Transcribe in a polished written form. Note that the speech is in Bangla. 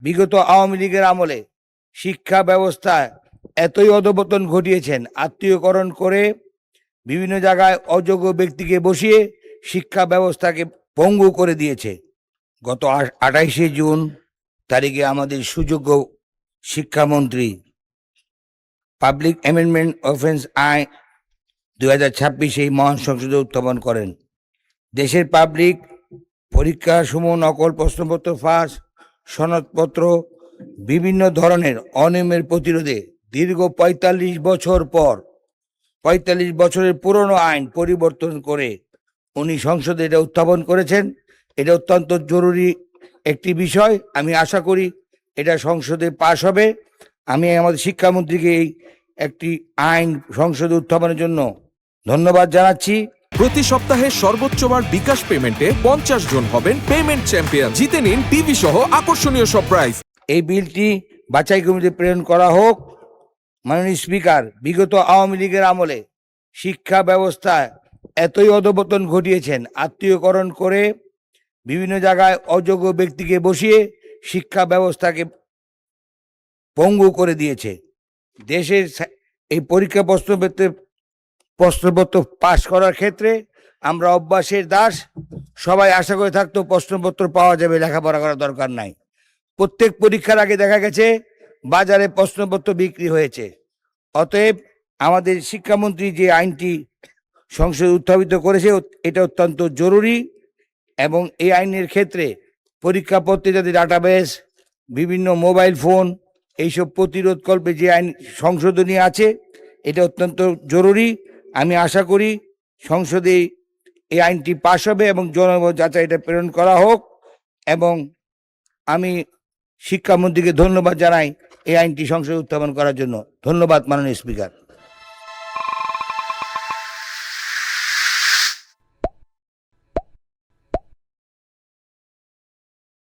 বিগত আওয়ামী লীগের আমলে শিক্ষা ব্যবস্থায় এতই অধপতন ঘটিয়েছেন, আত্মীয়করণ করে বিভিন্ন জায়গায় অযোগ্য ব্যক্তিকে বসিয়ে শিক্ষা ব্যবস্থাকে পঙ্গু করে দিয়েছে। গত 28শে জুন তারিখে আমাদের সুযোগ্য শিক্ষামন্ত্রী পাবলিক অ্যামেন্ডমেন্ট অফেন্স আইন 2026 এই মহান সংসদে উত্থাপন করেন। দেশের পাবলিক পরীক্ষাসমূহ নকল প্রশ্নপত্র ফাঁস, সনদপত্র বিভিন্ন ধরনের অনিয়মের প্রতিরোধে দীর্ঘ 45 বছর পর 45 বছরের পুরনো আইন পরিবর্তন করে উনি সংসদে এটা উত্থাপন করেছেন। এটা অত্যন্ত জরুরি একটি বিষয়। আমি আশা করি এটা সংসদে পাশ হবে। আমি আমাদের শিক্ষামন্ত্রীকে এই একটি আইন সংসদে উত্থাপনের জন্য ধন্যবাদ জানাচ্ছি। প্রতি সপ্তাহে সর্বোচ্চবার বিকাশ পেমেন্টে 50 জন হবেন পেমেন্ট চ্যাম্পিয়ন। জিতে নিন টিভি সহ আকর্ষণীয় সব প্রাইজ। এই বিলটি বাছাই কমিটিতে প্রেরণ করা হোক। মাননীয় স্পিকার, বিগত আওয়ামী লীগের আমলে শিক্ষা ব্যবস্থায় এতই অধপতন ঘটিয়েছেন, আত্মীয়করণ করে বিভিন্ন জায়গায় অযোগ্য ব্যক্তিকে বসিয়ে শিক্ষা ব্যবস্থাকে পঙ্গু করে দিয়েছে। দেশের এই পরীক্ষা প্রশ্নপত্র পাশ করার ক্ষেত্রে আমরা অভ্যাসের দাস। সবাই আশা করে থাকতো প্রশ্নপত্র পাওয়া যাবে, লেখাপড়া করার দরকার নাই। প্রত্যেক পরীক্ষার আগে দেখা গেছে বাজারে প্রশ্নপত্র বিক্রি হয়েছে। অতএব আমাদের শিক্ষামন্ত্রী যে আইনটি সংসদে উত্থাপিত করেছে এটা অত্যন্ত জরুরি, এবং এই আইনের ক্ষেত্রে পরীক্ষাপত্রে যাতে ডাটাবেস, বিভিন্ন মোবাইল ফোন এইসব প্রতিরোধকল্পে যে আইন সংশোধনী আছে এটা অত্যন্ত জরুরি। আমি আশা করি সংসদে এই আইনটি পাশ হবে এবং জনমত যাচাই এটা প্রেরণ করা হোক। এবং আমি শিক্ষামন্ত্রীকে ধন্যবাদ জানাই এই আইনটি সংসদে উত্থাপন করার জন্য। ধন্যবাদ মাননীয় স্পিকার।